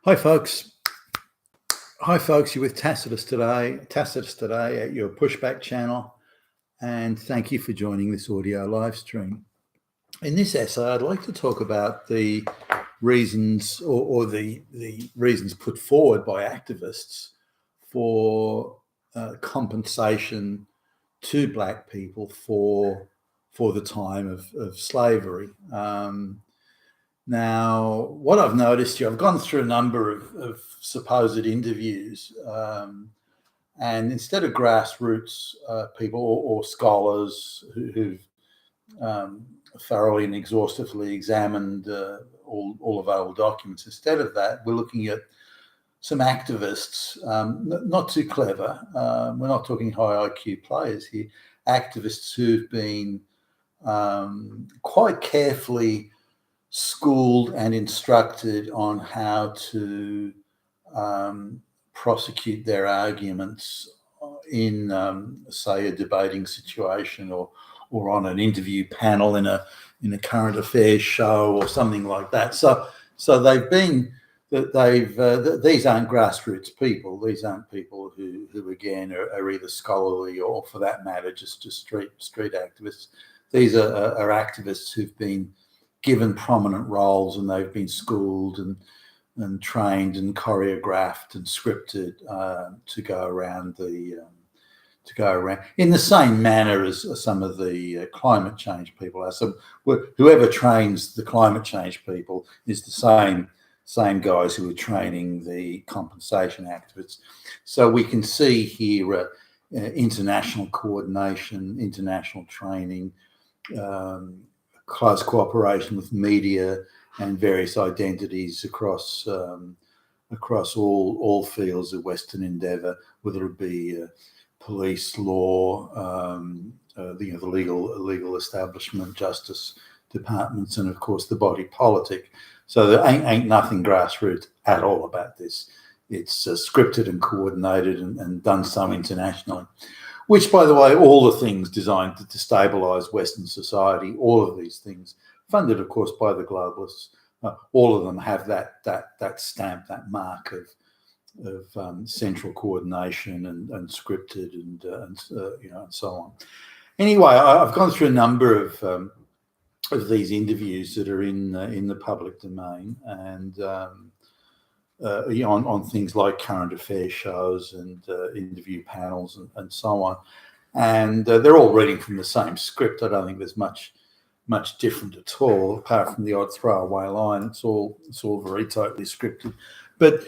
Hi, folks. Hi, folks. You're with Tacitus today at your Pushback channel, and thank you for joining this audio live stream. In this essay, I'd like to talk about the reasons or the reasons put forward by activists for compensation to Black people for the time of slavery. Now, what I've noticed here, I've gone through a number of supposed interviews, and instead of grassroots people or scholars who've thoroughly and exhaustively examined all available documents, instead of that, we're looking at some activists, not too clever. We're not talking high IQ players here, activists who've been quite carefully schooled and instructed on how to prosecute their arguments in, say, a debating situation or on an interview panel in a current affairs show or something like that. So they've been these aren't grassroots people. These aren't people who again are either scholarly or, for that matter, just street activists. These are activists who've been given prominent roles, and they've been schooled and trained and choreographed and scripted to go around in the same manner as some of the climate change people are. So whoever trains the climate change people is the same guys who are training the compensation activists. So we can see here international coordination, international training, close cooperation with media and various identities across all fields of Western endeavour, whether it be police, law, the legal establishment, justice departments, and of course the body politic. So there ain't nothing grassroots at all about this. It's scripted and coordinated and done so internationally. Which, by the way, all the things designed to destabilize Western society, all of these things, funded, of course, by the globalists, all of them have that stamp, that mark of central coordination and scripted and so on. Anyway, I've gone through a number of these interviews that are in the public domain, and on things like current affairs shows and interview panels and so on. And they're all reading from the same script. I don't think there's much different at all, apart from the odd throwaway line. It's all very tightly scripted. But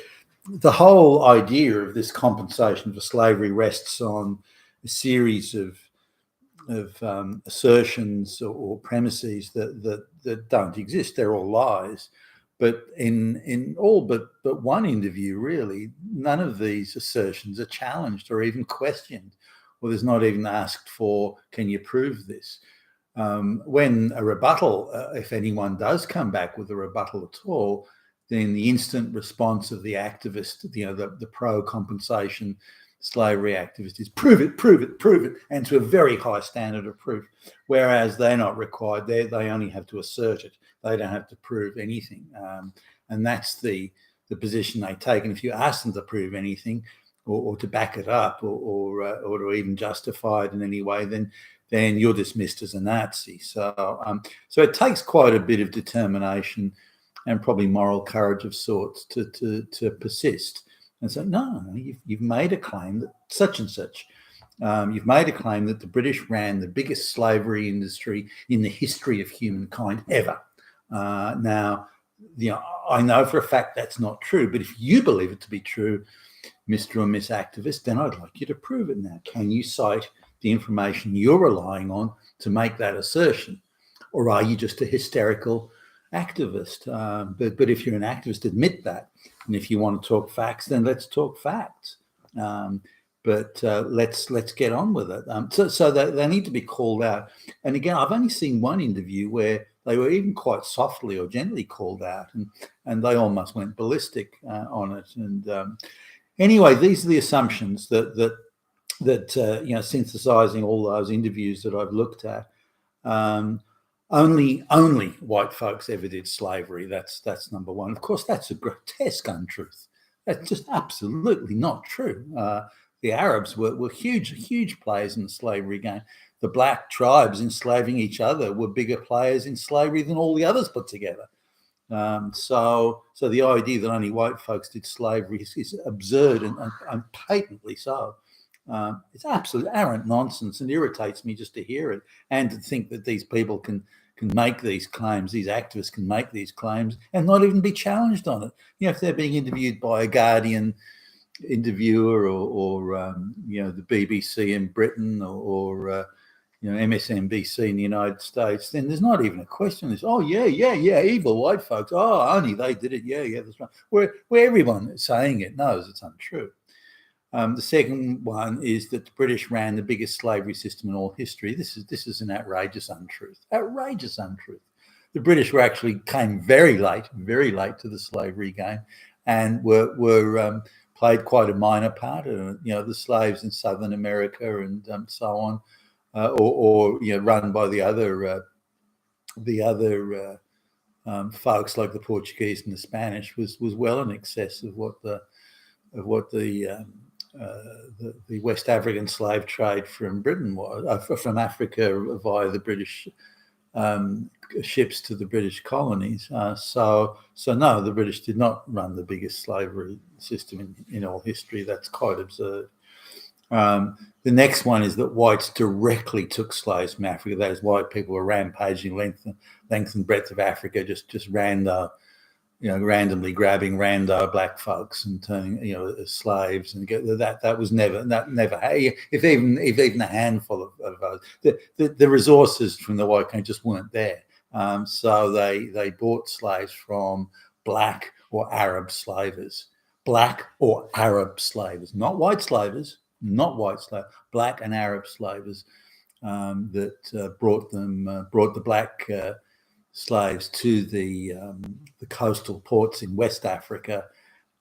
the whole idea of this compensation for slavery rests on a series of assertions or premises that don't exist. They're all lies. But in all but one interview, really, none of these assertions are challenged or even questioned, or there's not even asked for, can you prove this? When a rebuttal, if anyone does come back with a rebuttal at all, then the instant response of the activist, the pro-compensation slavery activist, is prove it, and to a very high standard of proof, whereas they're not required. They only have to assert it. They don't have to prove anything, and that's the position they take. And if you ask them to prove anything or to back it up or to even justify it in any way, then you're dismissed as a Nazi. So it takes quite a bit of determination and probably moral courage of sorts to persist and say, no, you've made a claim that such and such. You've made a claim that the British ran the biggest slavery industry in the history of humankind ever. Now, I know for a fact that's not true, but if you believe it to be true, Mr. or Miss Activist, then I'd like you to prove it now. Can you cite the information you're relying on to make that assertion? Or are you just a hysterical activist? But if you're an activist, admit that. And if you want to talk facts, then let's talk facts. But let's get on with it. So they need to be called out. And again, I've only seen one interview where they were even quite softly or gently called out, and they almost went ballistic on it. And anyway, these are the assumptions that synthesizing all those interviews that I've looked at. Only white folks ever did slavery. That's number one. Of course, that's a grotesque untruth. That's just absolutely not true. The Arabs were huge players in the slavery game. The black tribes enslaving each other were bigger players in slavery than all the others put together. So the idea that only white folks did slavery is absurd and patently so. It's absolute arrant nonsense and irritates me just to hear it and to think that these people can make these claims, these activists can make these claims and not even be challenged on it. You know, if they're being interviewed by a Guardian interviewer or the BBC in Britain or MSNBC in the United States, then there's not even a question. It's, oh, yeah, evil white folks. Oh, only they did it. Yeah, that's right. Where everyone saying it knows it's untrue. The second one is that the British ran the biggest slavery system in all history. This is an outrageous untruth. Outrageous untruth. The British came very late to the slavery game, and were played quite a minor part. The slaves in Southern America and so on, or run by the other folks like the Portuguese and the Spanish was well in excess of what the West African slave trade from Britain was, from Africa via the British ships to the British colonies. So no, the British did not run the biggest slavery system in all history. That's quite absurd. The next one is that whites directly took slaves from Africa. Those white people were rampaging length and breadth of Africa, just randomly grabbing rando black folks and turning as slaves, and that was never. If even a handful of those, the resources from the white country just weren't there. So they bought slaves from black or Arab slavers, not white slavers, black and Arab slavers that brought the black slaves to the coastal ports in West Africa,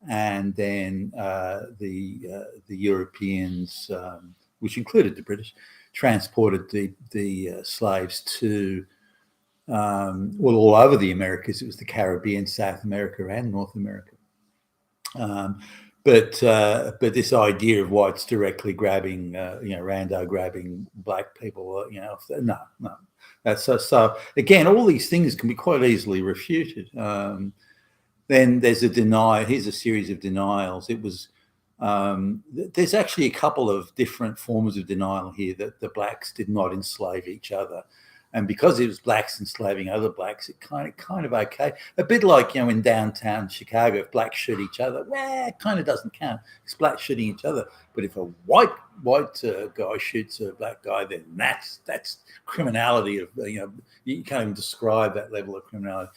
and then the Europeans, which included the British, transported the slaves to all over the Americas. It was the Caribbean, South America, and North America. But this idea of whites directly grabbing, rando grabbing black people, no. That's so again, all these things can be quite easily refuted. Then there's a denial. Here's a series of denials. It was there's actually a couple of different forms of denial here that the blacks did not enslave each other. And because it was blacks enslaving other blacks, it kind of okay. A bit like, in downtown Chicago, if blacks shoot each other, well, it kind of doesn't count. It's blacks shooting each other. But if a white guy shoots a black guy, then that's criminality of, you can't even describe that level of criminality.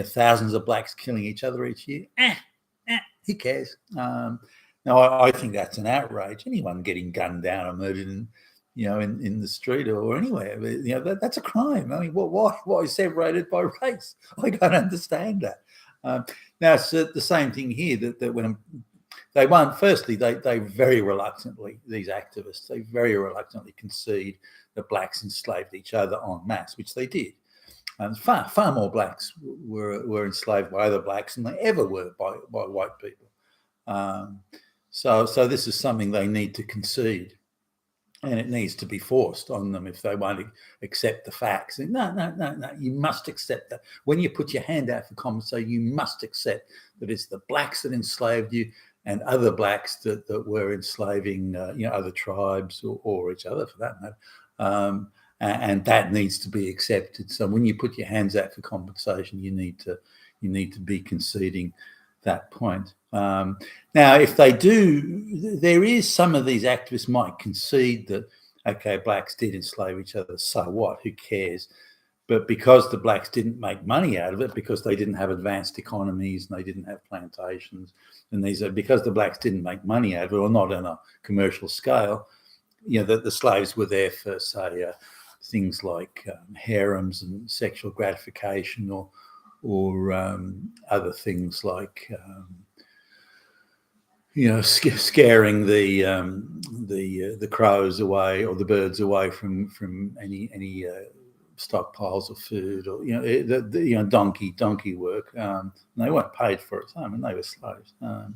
Thousands of blacks killing each other each year. Who cares? Now, I think that's an outrage. Anyone getting gunned down or murdered in the street or anywhere, that's a crime. I mean, why separated by race? I don't understand that. Now, it's the same thing here, that when they won't, firstly, they very reluctantly, these activists, they very reluctantly concede that blacks enslaved each other en masse, which they did. And far more blacks were enslaved by other blacks than they ever were by white people. So this is something they need to concede. And it needs to be forced on them if they won't accept the facts. And no, you must accept that. When you put your hand out for compensation, you must accept that it's the blacks that enslaved you and other blacks that were enslaving, other tribes or each other for that matter. And that needs to be accepted. So when you put your hands out for compensation, you need to be conceding that point. Now, if they do, there is some of these activists might concede that, okay, blacks did enslave each other, so what? Who cares? But because the blacks didn't make money out of it, because they didn't have advanced economies and they didn't have plantations, and because the blacks didn't make money out of it, or not on a commercial scale, the slaves were there for, say, things like harems and sexual gratification, or other things like scaring the crows away or the birds away from any stockpiles of food, or donkey work. And they weren't paid for it. I mean, they were slaves. But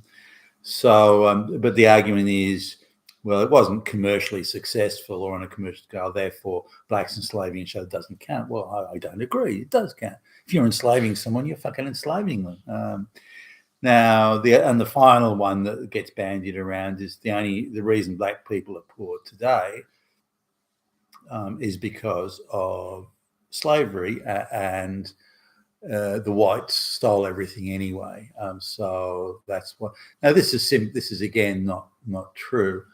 the argument is, well, it wasn't commercially successful or on a commercial scale, therefore blacks enslaving each other doesn't count. Well, I don't agree. It does count. If you're enslaving someone, you're fucking enslaving them. Now, the final one that gets bandied around is the reason black people are poor today is because of slavery, and the whites stole everything anyway. So that's what. Now, this is again not true,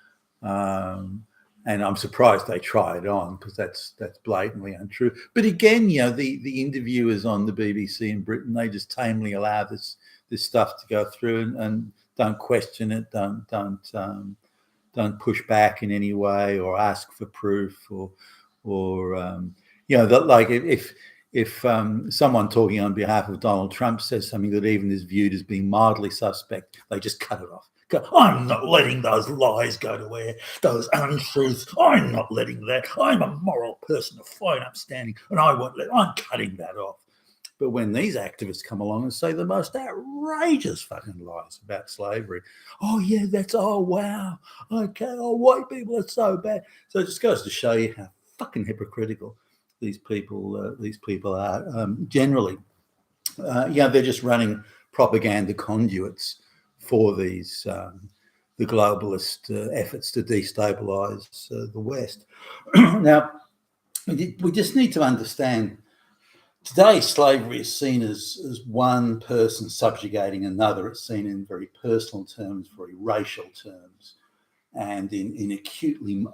and I'm surprised they try it on, because that's blatantly untrue. But again, the interviewers on the BBC in Britain, they just tamely allow this stuff to go through, and don't question it, don't push back in any way or ask for proof, or that, like, if someone talking on behalf of Donald Trump says something that even is viewed as being mildly suspect, they just cut it off. I'm not letting those lies go to air, those untruths. I'm not letting that. I'm a moral person, a fine upstanding, and I'm cutting that off. But when these activists come along and say the most outrageous fucking lies about slavery, wow, okay, white people are so bad. So it just goes to show you how fucking hypocritical these people are. Generally, they're just running propaganda conduits for these the globalist efforts to destabilize the West. Now, we just need to understand. Today, slavery is seen as one person subjugating another. It's seen in very personal terms, very racial terms, and in acutely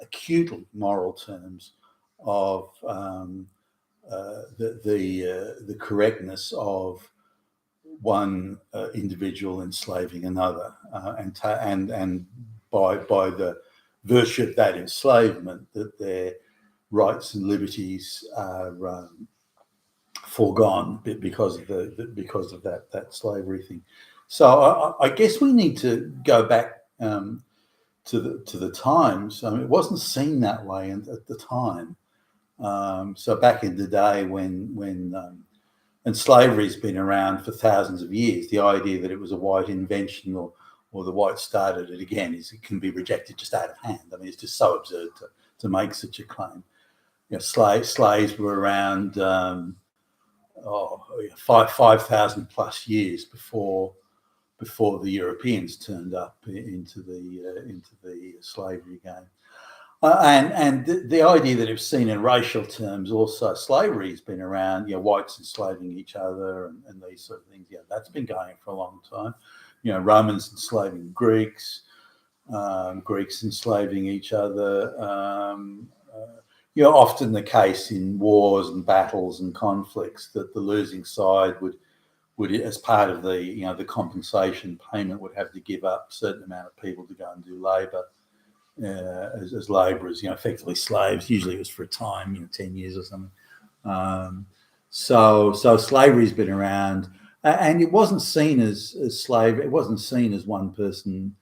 moral terms of the correctness of one individual enslaving another, and by the virtue of that enslavement, that their rights and liberties are foregone because of that slavery thing. So I guess we need to go back to the times. I mean, it wasn't seen that way at the time. So back in the day when and slavery's been around for thousands of years, the idea that it was a white invention or the whites started it again it can be rejected just out of hand. I mean, it's just so absurd to make such a claim. Slaves were around 5,000 plus years before the Europeans turned up into the slavery game. And the idea that it's seen in racial terms also, slavery has been around, whites enslaving each other and these sort of things. Yeah, that's been going for a long time. Romans enslaving Greeks, Greeks enslaving each other. Often the case in wars and battles and conflicts that the losing side would, as part of the compensation payment, would have to give up a certain amount of people to go and do labour as labourers, effectively slaves. Usually it was for a time, 10 years or something. So slavery's been around, and it wasn't seen as slavery. It wasn't seen as one person,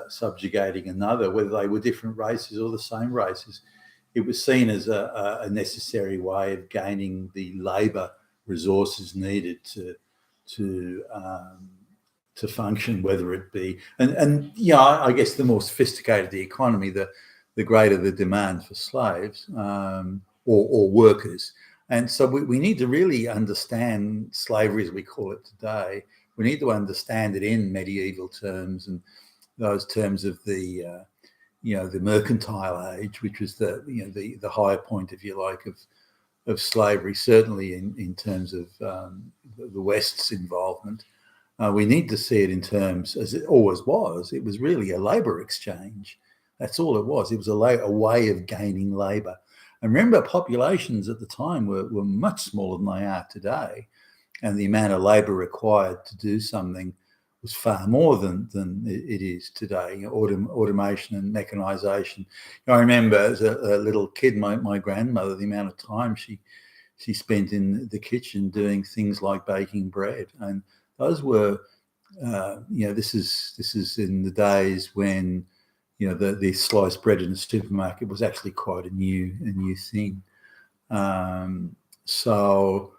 subjugating another, whether they were different races or the same races. It was seen as a necessary way of gaining the labour resources needed to function, whether it be I guess the more sophisticated the economy, the greater the demand for slaves or workers. And so we need to really understand slavery as we call it today. We need to understand it in medieval terms and those terms of the mercantile age, which was the higher point, if you like, of slavery, certainly in terms of the West's involvement. We need to see it in terms, as it always was. It was really a labour exchange. That's all it was. It was a way of gaining labour. And remember, populations at the time were much smaller than they are today, and the amount of labour required to do something was far more than it is today. Automation and mechanisation. I remember as a little kid, my grandmother, the amount of time she spent in the kitchen doing things like baking bread, and those were, this is in the days when, the sliced bread in the supermarket was actually quite a new thing. So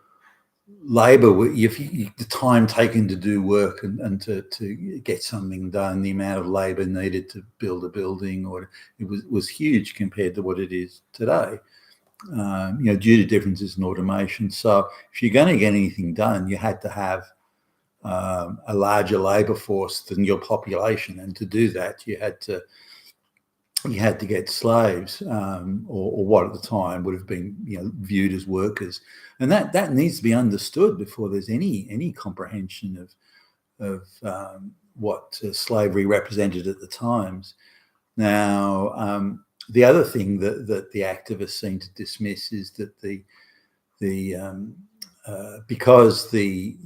labour, the time taken to do work and to get something done, the amount of labour needed to build a building, or it was huge compared to what it is today. Due to differences in automation. So if you're going to get anything done, you had to have a larger labour force than your population, and to do that, you had to get slaves, or what at the time would have been viewed as workers, and that needs to be understood before there's any comprehension of what slavery represented at the times. Now, the other thing that the activists seem to dismiss is that because the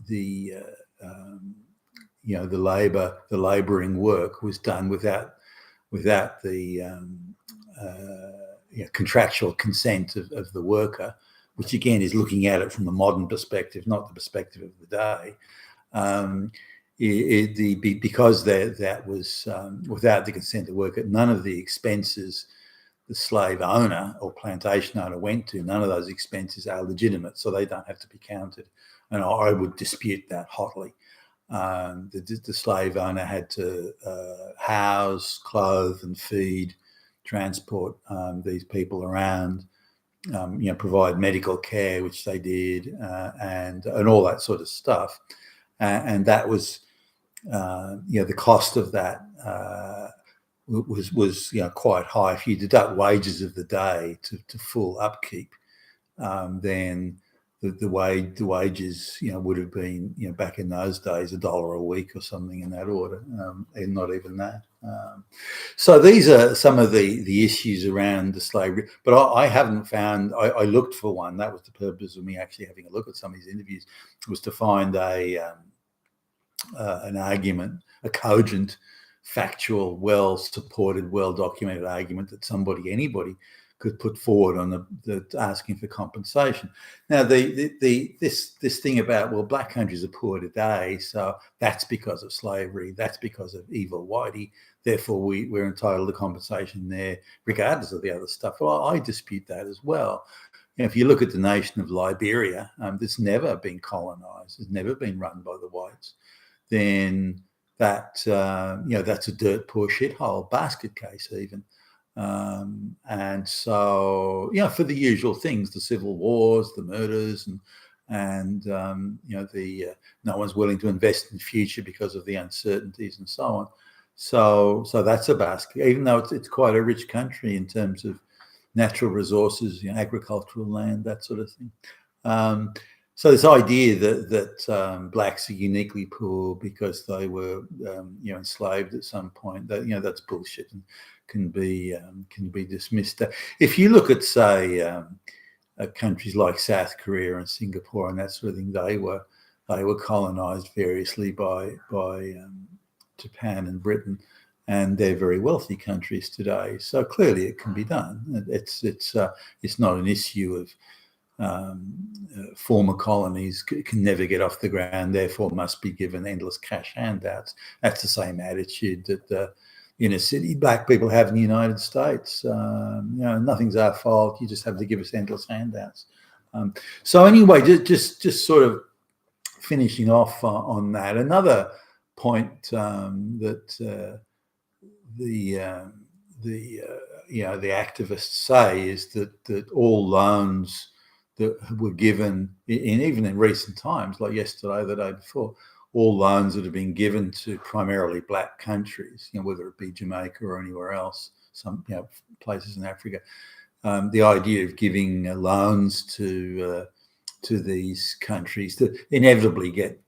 labouring work was done without the contractual consent of the worker, which again is looking at it from the modern perspective, not the perspective of the day. Because that was without the consent of the worker, none of the expenses the slave owner or plantation owner went to, none of those expenses are legitimate, so they don't have to be counted. And I would dispute that hotly. The slave owner had to house, clothe, and feed, transport these people around, provide medical care, which they did, and all that sort of stuff. And that was, the cost of that was quite high. If you deduct wages of the day to full upkeep, then the wages would have been back in those days $1 a week or something in that order, and not even that. So these are some of the issues around the slavery, but I haven't found. I looked for one. That was the purpose of me actually having a look at some of these interviews, was to find an argument, a cogent, factual, well-supported, well-documented argument that anybody could put forward on the asking for compensation. Now, this thing about, well, black countries are poor today, so that's because of slavery, that's because of evil whitey, therefore we're entitled to compensation there, regardless of the other stuff. Well, I dispute that as well. If you look at the nation of Liberia, that's never been colonized, it's never been run by the whites, then that's a dirt poor shithole, basket case even. And so, for the usual things, the civil wars, the murders, and no one's willing to invest in the future because of the uncertainties and so on. So that's a basket, even though it's quite a rich country in terms of natural resources, agricultural land, that sort of thing. So this idea that blacks are uniquely poor because they were enslaved at some point, that's bullshit and can be dismissed. If you look at, say, countries like South Korea and Singapore and that sort of thing, they were colonized variously by Japan and Britain, and they're very wealthy countries today. So clearly it can be done. It's not an issue of former colonies can never get off the ground, therefore must be given endless cash handouts. That's the same attitude that the inner city black people have in the United States. Nothing's our fault. You just have to give us endless handouts. So anyway, just sort of finishing off on that. Another point that the activists say is that all loans that were given, even in recent times, like yesterday, the day before, all loans that have been given to primarily black countries, whether it be Jamaica or anywhere else, some places in Africa, the idea of giving loans to these countries that inevitably get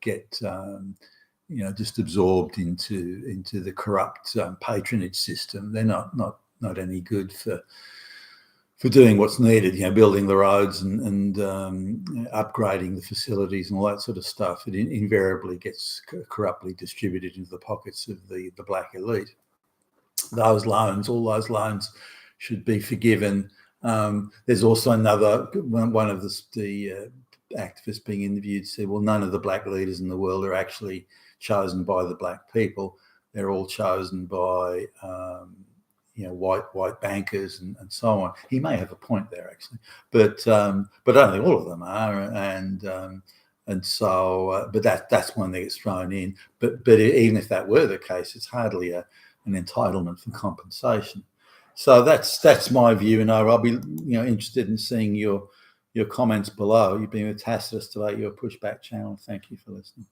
just absorbed into the corrupt patronage system. They're not any good for doing what's needed, building the roads and upgrading the facilities and all that sort of stuff. It invariably gets corruptly distributed into the pockets of the black elite. All those loans should be forgiven. There's also another one of the activists being interviewed said, well, none of the black leaders in the world are actually chosen by the black people. They're all chosen by white bankers and so on. He may have a point there actually, but I don't think all of them are, and so but that's one that gets thrown in. But even if that were the case, it's hardly an entitlement for compensation. So that's my view, and I'll be interested in seeing your comments below. You've been with Tacitus today, your pushback channel. Thank you for listening.